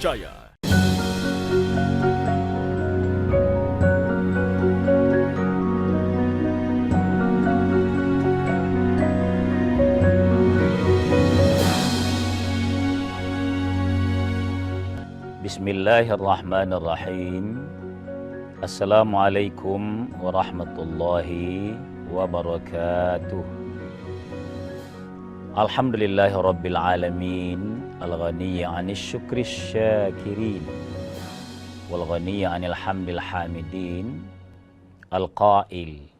terpercaya. Bismillahirrahmanirrahim. Assalamualaikum warahmatullahi wabarakatuh. Alhamdulillahi rabbil alamin, al-ghaniyyi 'anil syukri syakirin, wal ghaniyyi 'anil hamdil hamidin, al-qail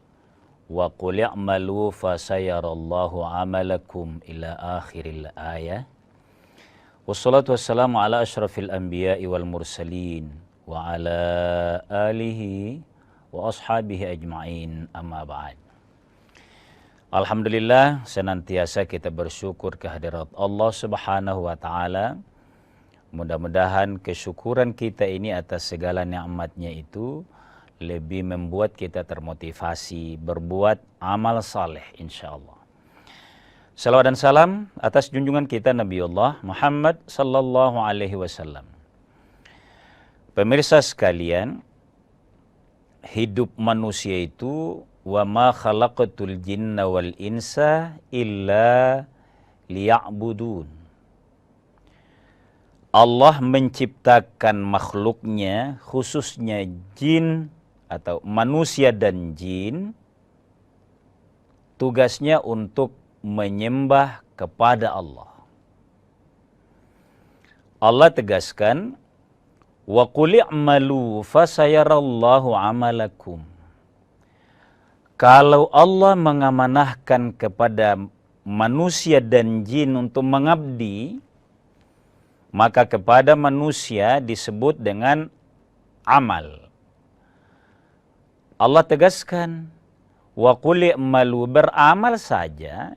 wa qul i'malu fasayarallahu 'amalakum ila akhiril ayah. Wassalatu wassalamu ala asyrafil anbiya'i wal mursalin wa ala alihi wa ashabihi ajma'in, amma ba'd. Alhamdulillah, senantiasa kita bersyukur kehadirat Allah Subhanahu wa taala. Mudah-mudahan kesyukuran kita ini atas segala nikmatnya itu lebih membuat kita termotivasi berbuat amal saleh insyaallah. Salawat dan salam atas junjungan kita Nabiullah Muhammad sallallahu alaihi wasallam. Pemirsa sekalian, hidup manusia itu wa ma khalaqatul jinna wal insa illa liya'budun. Allah menciptakan makhluknya, khususnya jin atau manusia dan jin, tugasnya untuk menyembah kepada Allah. Allah tegaskan, wa qul i'malu fasayarallahu 'amalakum. Kalau Allah mengamanahkan kepada manusia dan jin untuk mengabdi, maka kepada manusia disebut dengan amal. Allah tegaskan, wa qul i'malu, beramal saja,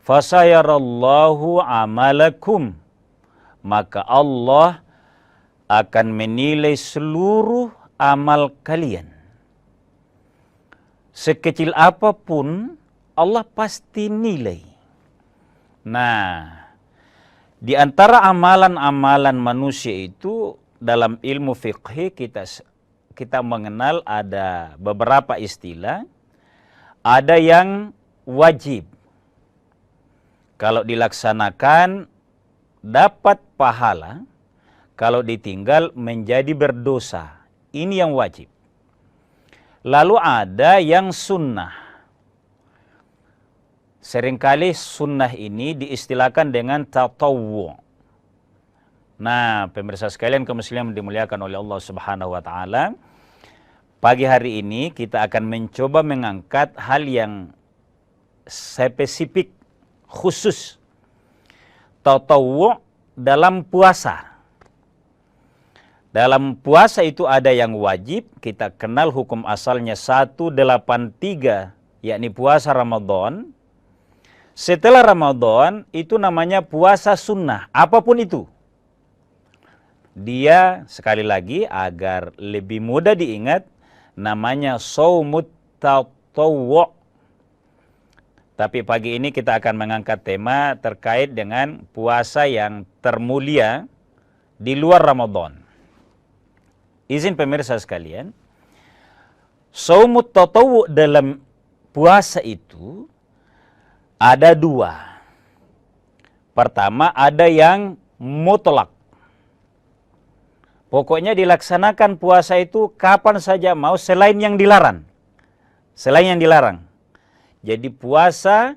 fasayarallahu amalakum, maka Allah akan menilai seluruh amal kalian. Sekecil apapun Allah pasti nilai. Nah, di antara amalan-amalan manusia itu dalam ilmu fiqh kita mengenal ada beberapa istilah. Ada yang wajib, kalau dilaksanakan dapat pahala, kalau ditinggal menjadi berdosa. Ini yang wajib. Lalu ada yang sunnah. Seringkali sunnah ini diistilahkan dengan tatawwu'. Nah, pemirsa sekalian kaum muslimin dimuliakan oleh Allah Subhanahu wa taala, pagi hari ini kita akan mencoba mengangkat hal yang spesifik, khusus, tatawwu' dalam puasa. Dalam puasa itu ada yang wajib, kita kenal hukum asalnya 183, yakni puasa Ramadan. Setelah Ramadan itu namanya puasa sunnah, apapun itu. Dia sekali lagi agar lebih mudah diingat, namanya shaumut tatawwu'. Tapi pagi ini kita akan mengangkat tema terkait dengan puasa yang termulia di luar Ramadan. Izin pemirsa sekalian, shaumut tatawwu' dalam puasa itu ada dua. Pertama, ada yang mutlak. Pokoknya dilaksanakan puasa itu kapan saja mau, selain yang dilarang. Selain yang dilarang. Jadi puasa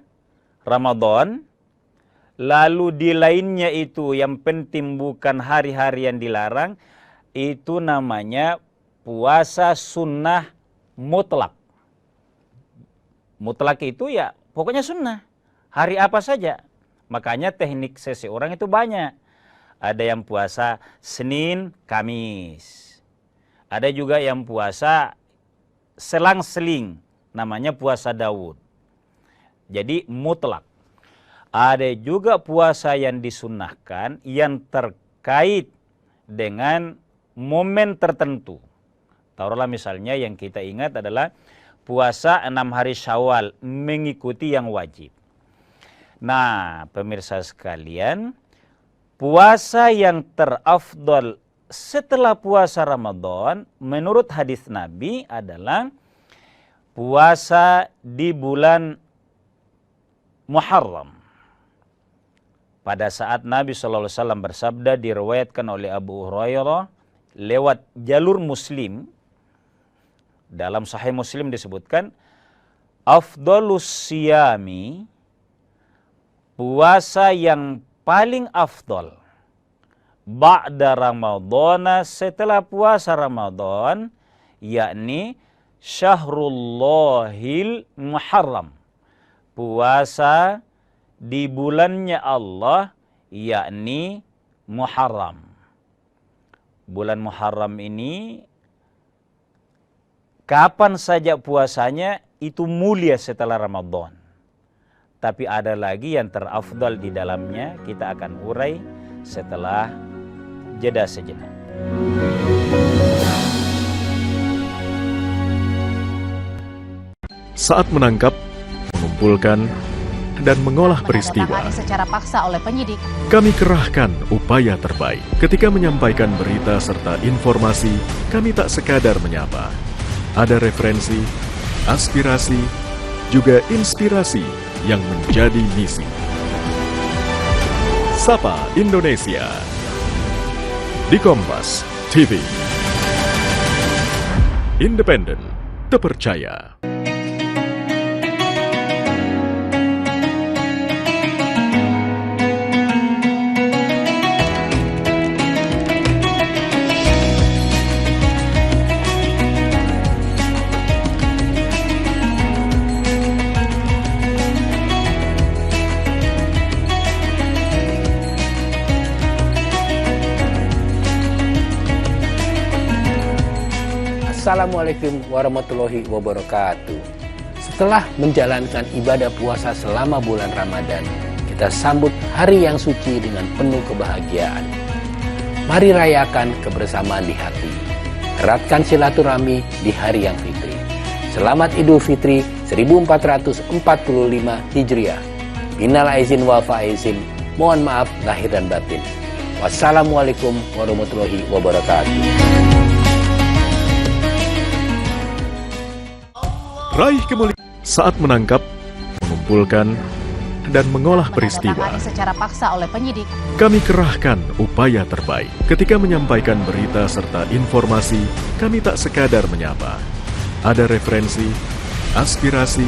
Ramadan, lalu di lainnya itu yang penting bukan hari-hari yang dilarang, itu namanya puasa sunnah mutlak. Mutlak itu ya pokoknya sunnah. Hari apa saja. Makanya teknik seseorang itu banyak. Ada yang puasa Senin, Kamis. Ada juga yang puasa selang-seling, namanya puasa Daud. Jadi mutlak. Ada juga puasa yang disunnahkan yang terkait dengan momen tertentu. Taruhlah misalnya yang kita ingat adalah puasa 6 hari Syawal mengikuti yang wajib. Nah, pemirsa sekalian, puasa yang terafdal setelah puasa Ramadan menurut hadis Nabi adalah puasa di bulan Muharram. Pada saat Nabi SAW bersabda, diriwayatkan oleh Abu Hurairah lewat jalur Muslim, dalam Sahih Muslim disebutkan, afdalus siyami, puasa yang paling afdal ba'da Ramadana, setelah puasa Ramadan, yakni Syahrullahil Muharram, puasa di bulannya Allah, yakni Muharram. Bulan Muharram ini kapan saja puasanya itu mulia setelah Ramadan. Tapi ada lagi yang terafdal di dalamnya, kita akan urai setelah jeda sejenak. Saat menangkap, mengumpulkan, dan mengolah peristiwa, secara paksa oleh penyidik, kami kerahkan upaya terbaik. Ketika menyampaikan berita serta informasi, kami tak sekadar menyapa. Ada referensi, aspirasi, juga inspirasi yang menjadi misi. Sapa Indonesia di Kompas TV. Independen, terpercaya. Assalamualaikum warahmatullahi wabarakatuh. Setelah menjalankan ibadah puasa selama bulan Ramadan, kita sambut hari yang suci dengan penuh kebahagiaan. Mari rayakan kebersamaan di hati. Eratkan silaturahmi di hari yang fitri. Selamat Idul Fitri 1445 Hijriah. Minal aizin wal faizin. Mohon maaf lahir dan batin. Wassalamualaikum warahmatullahi wabarakatuh. Raih kemuliaan saat menangkap, mengumpulkan, dan mengolah peristiwa. secara paksa oleh penyidik, Kami kerahkan upaya terbaik. Ketika menyampaikan berita serta informasi, kami tak sekadar menyapa. Ada referensi, aspirasi,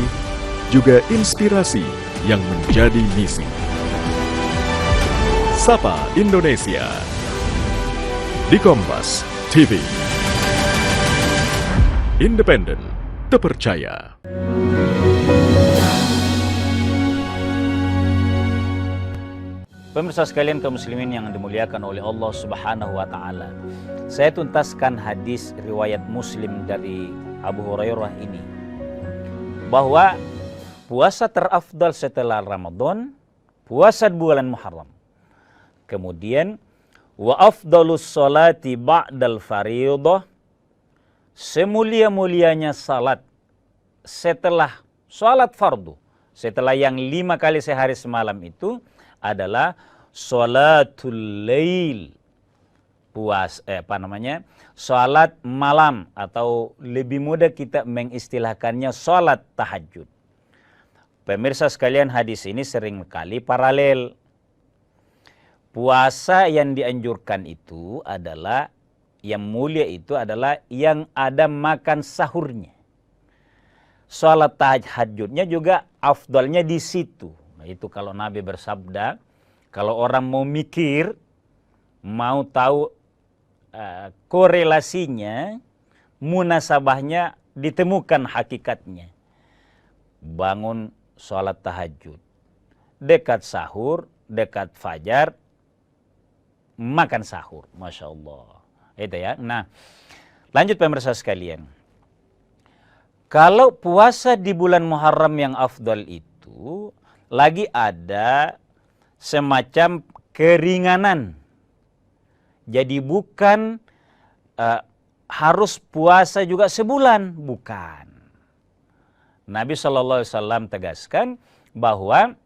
juga inspirasi yang menjadi misi. Sapa Indonesia di Kompas TV. Independen, terpercaya. Pemirsa sekalian kaum muslimin yang dimuliakan oleh Allah Subhanahu wa taala. Saya tuntaskan hadis riwayat Muslim dari Abu Hurairah ini, bahwa puasa terafdal setelah Ramadan, puasa bulan Muharram. Kemudian wa afdalus sholati ba'dal fariidah, semulia-mulianya salat setelah salat fardu, setelah yang 5 kali sehari semalam itu adalah sholatul lail, salat malam, atau lebih mudah kita mengistilahkannya salat tahajud. Pemirsa sekalian, hadis ini sering kali paralel. Puasa yang dianjurkan itu adalah, yang mulia itu adalah yang ada makan sahurnya. Salat tahajudnya juga afdalnya di situ. Nah, itu kalau Nabi bersabda, kalau orang mau mikir, mau tahu korelasinya, munasabahnya, ditemukan hakikatnya. Bangun salat tahajud, dekat sahur, dekat fajar, makan sahur. Masya Allah. Itu ya. Nah, lanjut pemirsa sekalian. Kalau puasa di bulan Muharram yang afdal itu, lagi ada semacam keringanan. Jadi bukan harus puasa juga sebulan, bukan. Nabi SAW tegaskan bahwa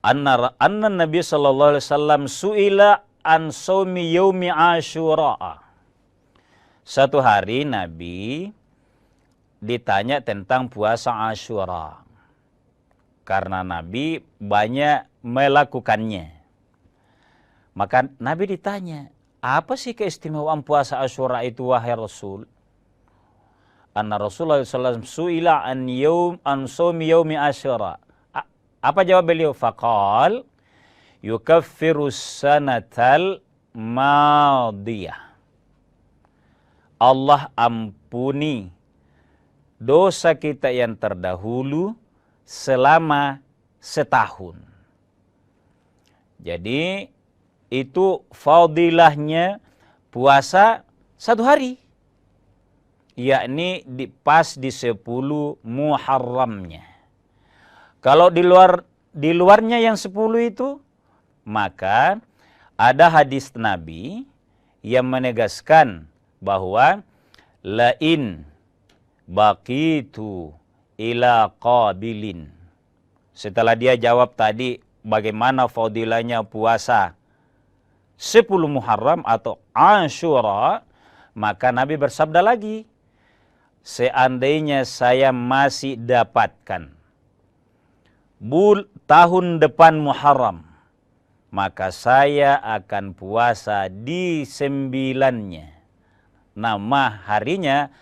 anna Nabi sallallahu alaihi wasallam su'ila an saumi yaumi Asyura. Satu hari Nabi ditanya tentang puasa Asyura. Karena Nabi banyak melakukannya. Maka Nabi ditanya, apa sih keistimewaan puasa Asyura itu wahai Rasul? Anna Rasulullah sallallahu alaihi wasallam su'ila an saumi yaumi Asyura. Apa jawab beliau? Faqal yukaffirus sanatal madiyah. Allah ampuni dosa kita yang terdahulu selama setahun. Jadi itu fadilahnya puasa satu hari, yakni pas di 10 Muharramnya. Kalau di luarnya yang 10 itu, maka ada hadis Nabi yang menegaskan bahwa lain baqitu ila qabilin. Setelah dia jawab tadi bagaimana fadilahnya puasa 10 Muharram atau Asyura, maka Nabi bersabda lagi, seandainya saya masih dapatkan tahun depan Muharram, maka saya akan puasa di 9-nya. Nama harinya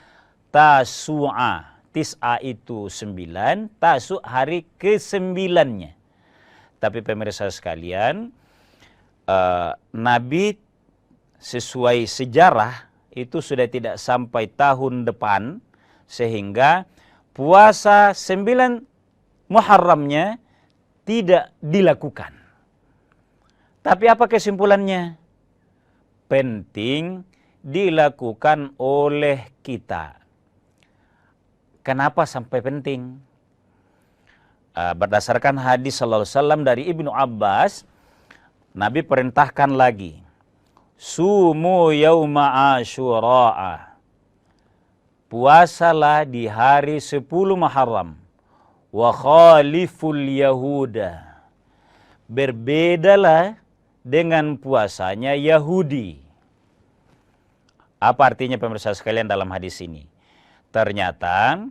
Tasu'a. Tis'a itu 9, Tasu' hari ke-9-nya. Tapi pemirsa sekalian, Nabi sesuai sejarah itu sudah tidak sampai tahun depan, sehingga puasa 9 Muharramnya tidak dilakukan. Tapi apa kesimpulannya? Penting dilakukan oleh kita. Kenapa sampai penting? Berdasarkan hadis sallallahu alaihi wasallam dari Ibnu Abbas, Nabi perintahkan lagi, sumu yauma Asyura. Puasalah di hari 10 Muharram. Wa khaliful yahuda. Berbedalah dengan puasanya Yahudi. Apa artinya pemirsa sekalian dalam hadis ini? Ternyata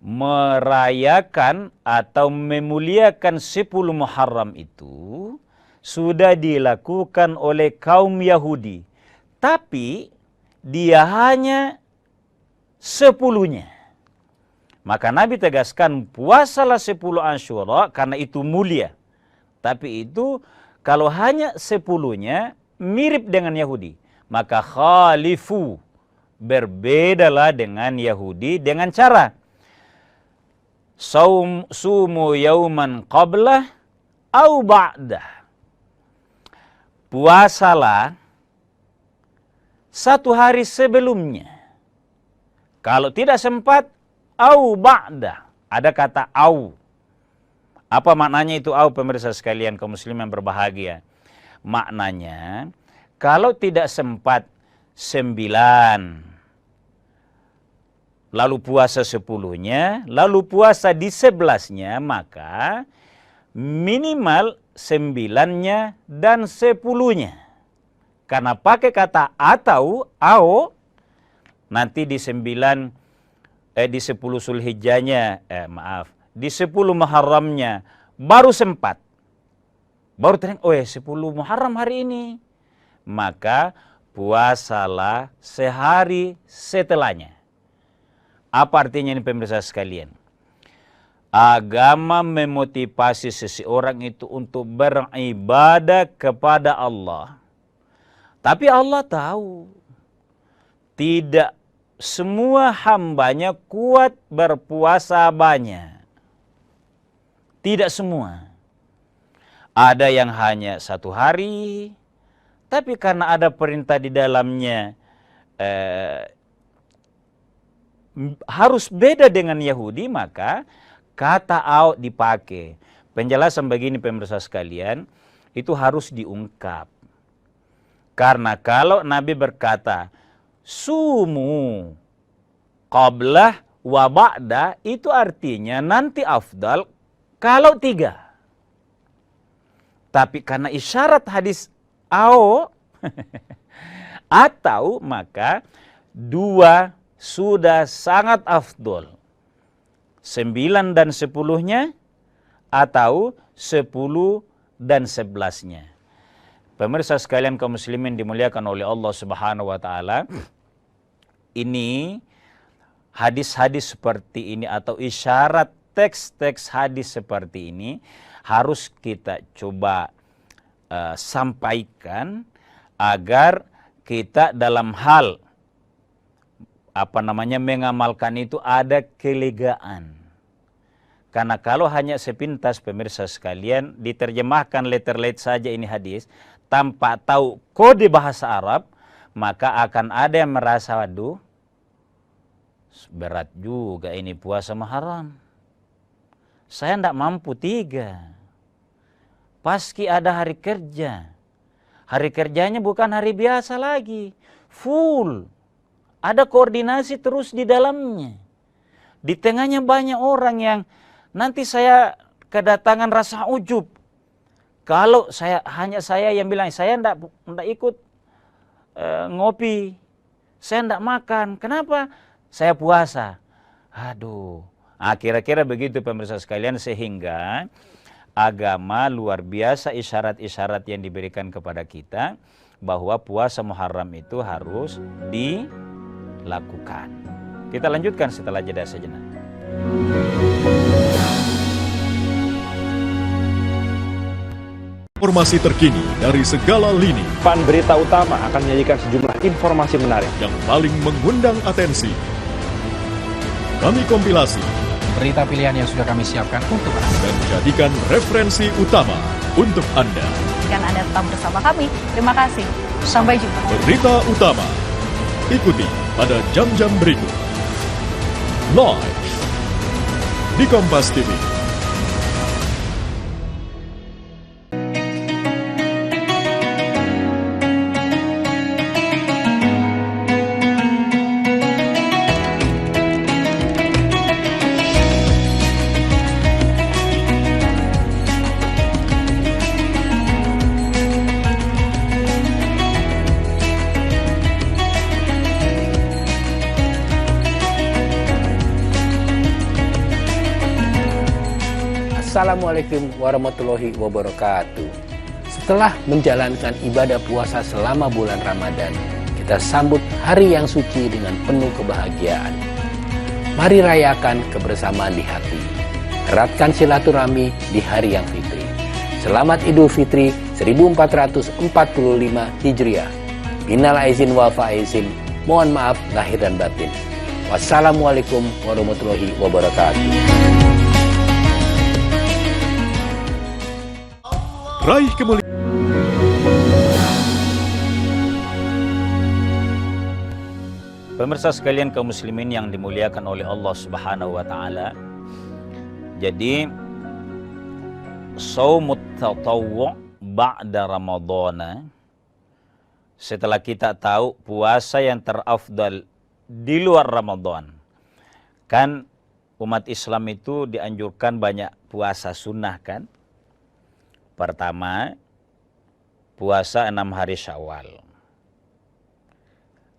merayakan atau memuliakan 10 Muharram itu sudah dilakukan oleh kaum Yahudi. Tapi dia hanya 10-nya. Maka Nabi tegaskan puasalah 10 Asyura karena itu mulia. Tapi itu kalau hanya 10-nya mirip dengan Yahudi. Maka khalifu, berbedalah dengan Yahudi dengan cara sumu yauman qablah au ba'dah. Puasalah satu hari sebelumnya. Kalau tidak sempat, au ba'dah. Ada kata au. Apa maknanya itu au, pemirsa sekalian kaum muslim yang berbahagia? Maknanya, kalau tidak sempat 9, lalu puasa 10-nya, lalu puasa di 11-nya, maka minimal 9-nya dan 10-nya. Karena pakai kata atau, au, nanti di 10 Zulhijjahnya, di 10 Muharramnya baru sempat. Baru teringat, 10 Muharram hari ini. Maka puasalah sehari setelahnya. Apa artinya ini pemirsa sekalian? Agama memotivasi seseorang itu untuk beribadah kepada Allah. Tapi Allah tahu tidak semua hambanya kuat berpuasa banyak. Tidak semua. Ada yang hanya 1 hari, tapi karena ada perintah di dalamnya harus beda dengan Yahudi, maka kata au dipakai. Penjelasan begini pemirsa sekalian, itu harus diungkap. Karena kalau Nabi berkata, sumu qablah wa ba'da, itu artinya nanti afdal kalau 3. Tapi karena isyarat hadis ao atau maka 2 sudah sangat afdol. 9 dan 10-nya atau 10 dan 11-nya. Pemirsa sekalian kaum muslimin dimuliakan oleh Allah Subhanahu wa taala. Ini hadis-hadis seperti ini atau isyarat teks-teks hadis seperti ini harus kita coba sampaikan agar kita dalam hal mengamalkan itu ada kelegaan. Karena kalau hanya sepintas pemirsa sekalian diterjemahkan letter-let saja ini hadis tanpa tahu kode bahasa Arab, maka akan ada yang merasa, waduh, berat juga ini puasa Muharram. Saya tidak mampu 3. Paski ada hari kerja. Hari kerjanya bukan hari biasa lagi. Full. Ada koordinasi terus di dalamnya. Di tengahnya banyak orang yang nanti saya kedatangan rasa ujub. Kalau hanya saya yang bilang, saya tidak ikut ngopi. Saya tidak makan. Kenapa? Saya puasa. Aduh. Kira-kira begitu pemirsa sekalian, sehingga agama luar biasa isyarat-isyarat yang diberikan kepada kita bahwa puasa Muharram itu harus dilakukan. Kita lanjutkan setelah jeda sejenak. Informasi terkini dari segala lini Pan Berita Utama akan menyajikan sejumlah informasi menarik yang paling mengundang atensi. Kami kompilasi berita pilihan yang sudah kami siapkan untuk Anda dan jadikan referensi utama untuk Anda. Dan Anda tetap bersama kami. Terima kasih. Sampai jumpa. Berita utama ikuti pada jam-jam berikut. Live di Kompas TV. Assalamualaikum warahmatullahi wabarakatuh. Setelah menjalankan ibadah puasa selama bulan Ramadan, kita sambut hari yang suci dengan penuh kebahagiaan. Mari rayakan kebersamaan di hati. Eratkan silaturahmi di hari yang fitri. Selamat Idul Fitri 1445 Hijriah. Minal aizin wal faizin. Mohon maaf lahir dan batin. Wassalamualaikum warahmatullahi wabarakatuh. Raih kemuliaan. Pemirsa sekalian kaum muslimin yang dimuliakan oleh Allah Subhanahu wa taala. Jadi shaumut tatawwu' ba'da Ramadhana, setelah kita tahu puasa yang terafdal di luar Ramadan. Kan umat Islam itu dianjurkan banyak puasa sunnah kan? Pertama, puasa 6 hari Syawal.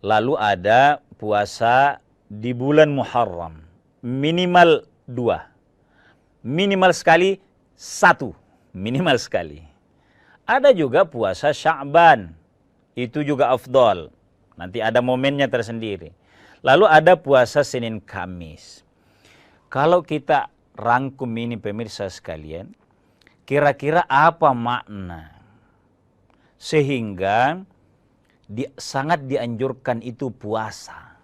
Lalu ada puasa di bulan Muharram. Minimal 2. Minimal sekali 1. Minimal sekali. Ada juga puasa Sya'ban. Itu juga afdol. Nanti ada momennya tersendiri. Lalu ada puasa Senin Kamis. Kalau kita rangkum ini pemirsa sekalian, kira-kira apa makna sehingga sangat dianjurkan itu puasa?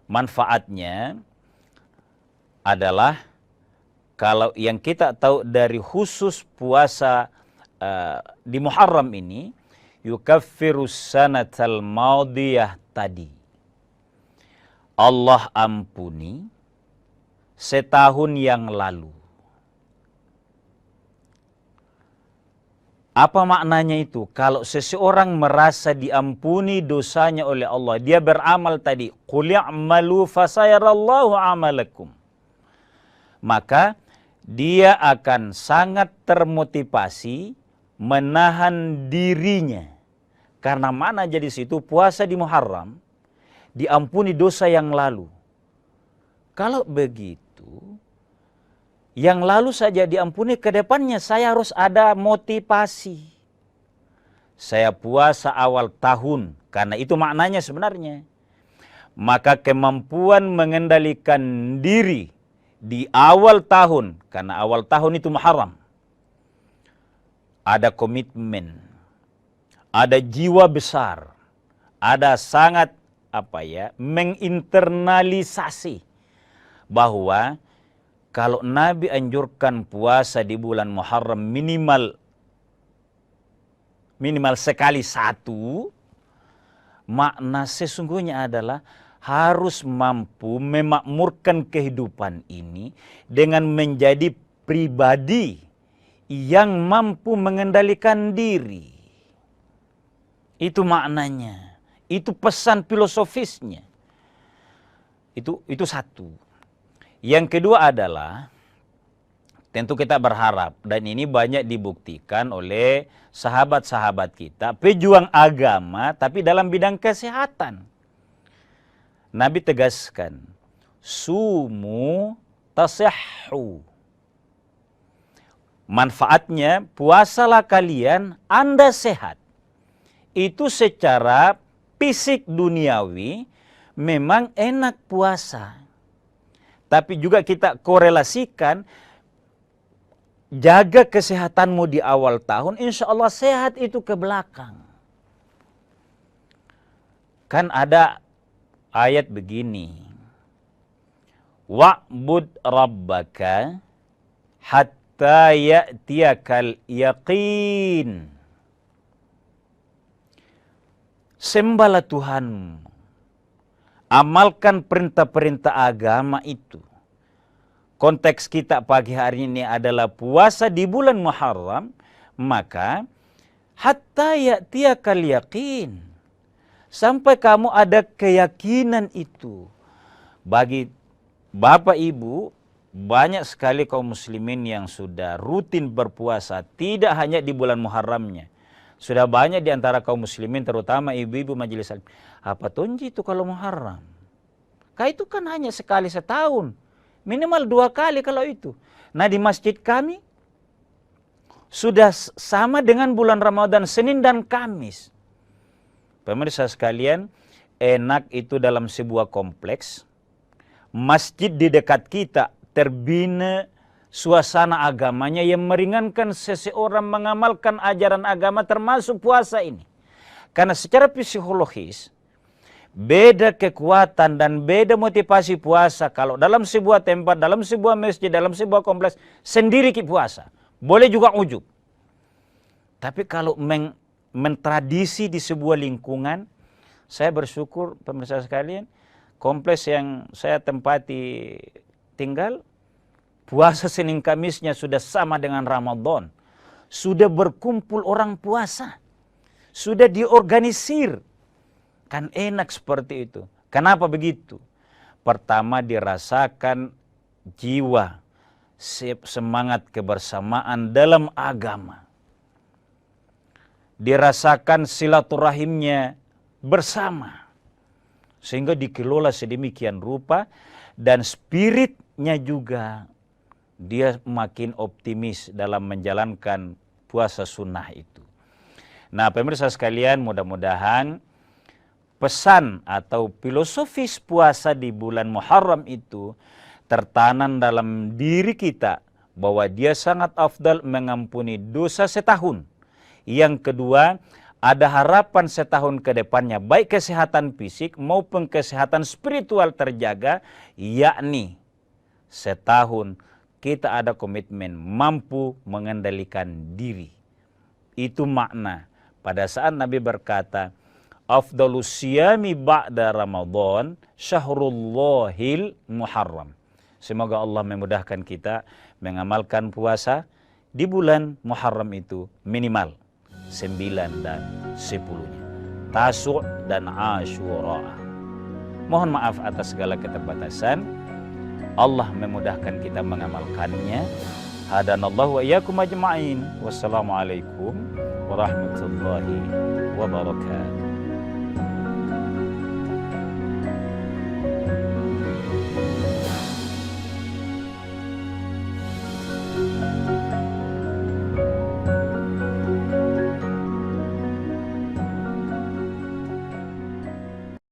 Manfaatnya adalah kalau yang kita tahu dari khusus puasa di Muharram ini, yukaffirus sanatal maudiyah tadi. Allah ampuni setahun yang lalu. Apa maknanya itu? Kalau seseorang merasa diampuni dosanya oleh Allah, dia beramal tadi, qul ya'malu fasayarallahu amalakum. Maka dia akan sangat termotivasi menahan dirinya. Karena mana jadi situ puasa di Muharram, diampuni dosa yang lalu. Kalau begitu, yang lalu saja diampuni, ke depannya saya harus ada motivasi. Saya puasa awal tahun, karena itu maknanya sebenarnya. Maka kemampuan mengendalikan diri di awal tahun, karena awal tahun itu Muharram, ada komitmen, ada jiwa besar, ada sangat menginternalisasi bahwa kalau Nabi anjurkan puasa di bulan Muharram minimal sekali satu, makna sesungguhnya adalah harus mampu memakmurkan kehidupan ini dengan menjadi pribadi yang mampu mengendalikan diri. Itu maknanya, itu pesan filosofisnya. Itu satu. Yang kedua adalah, tentu kita berharap, dan ini banyak dibuktikan oleh sahabat-sahabat kita, pejuang agama tapi dalam bidang kesehatan. Nabi tegaskan, sumu tasihhu. Manfaatnya, puasalah kalian, Anda sehat. Itu secara fisik duniawi memang enak puasa. Tapi juga kita korelasikan, jaga kesehatanmu di awal tahun, insya Allah sehat itu ke belakang. Kan ada ayat begini, wa'bud rabbaka hatta ya'tiyakal yaqin. Sembahlah Tuhanmu, amalkan perintah-perintah agama itu. Konteks kita pagi hari ini adalah puasa di bulan Muharram, maka hatta ya'tiyakal yaqin, sampai kamu ada keyakinan itu. Bagi Bapak Ibu, banyak sekali kaum muslimin yang sudah rutin berpuasa, tidak hanya di bulan Muharramnya. Sudah banyak di antara kaum muslimin, terutama ibu-ibu majelis salim, apa tonji itu kalau Muharram? Itu kan hanya sekali setahun, minimal 2 kali kalau itu. Nah, di masjid kami sudah sama dengan bulan Ramadan, Senin dan Kamis. Pemirsa sekalian, enak itu dalam sebuah kompleks, masjid di dekat kita terbina suasana agamanya yang meringankan seseorang mengamalkan ajaran agama termasuk puasa ini. Karena secara psikologis, beda kekuatan dan beda motivasi puasa kalau dalam sebuah tempat, dalam sebuah masjid, dalam sebuah kompleks, sendiri kita puasa. Boleh juga ujub. Tapi kalau mentradisi di sebuah lingkungan, saya bersyukur pemirsa sekalian, kompleks yang saya tempati tinggal, puasa Senin Kamisnya sudah sama dengan Ramadan. Sudah berkumpul orang puasa. Sudah diorganisir. Kan enak seperti itu. Kenapa begitu? Pertama, dirasakan jiwa, semangat kebersamaan dalam agama. Dirasakan silaturahimnya bersama. Sehingga dikelola sedemikian rupa dan spiritnya juga dia makin optimis dalam menjalankan puasa sunnah itu. Nah, pemirsa sekalian, mudah-mudahan pesan atau filosofis puasa di bulan Muharram itu tertanam dalam diri kita bahwa dia sangat afdal mengampuni dosa setahun. Yang kedua, ada harapan setahun ke depannya, baik kesehatan fisik maupun kesehatan spiritual terjaga, yakni setahun kita ada komitmen mampu mengendalikan diri. Itu makna pada saat Nabi berkata, afdalus siyami ba'da Ramadan syahrullahil Muharram. Semoga Allah memudahkan kita mengamalkan puasa di bulan Muharram itu minimal 9 dan 10-nya. Tasu' dan Asyura. Mohon maaf atas segala keterbatasan. Allah memudahkan kita mengamalkannya. Hadanallahu wa iyyakum ajma'in. Wassalamualaikum warahmatullahi wabarakatuh.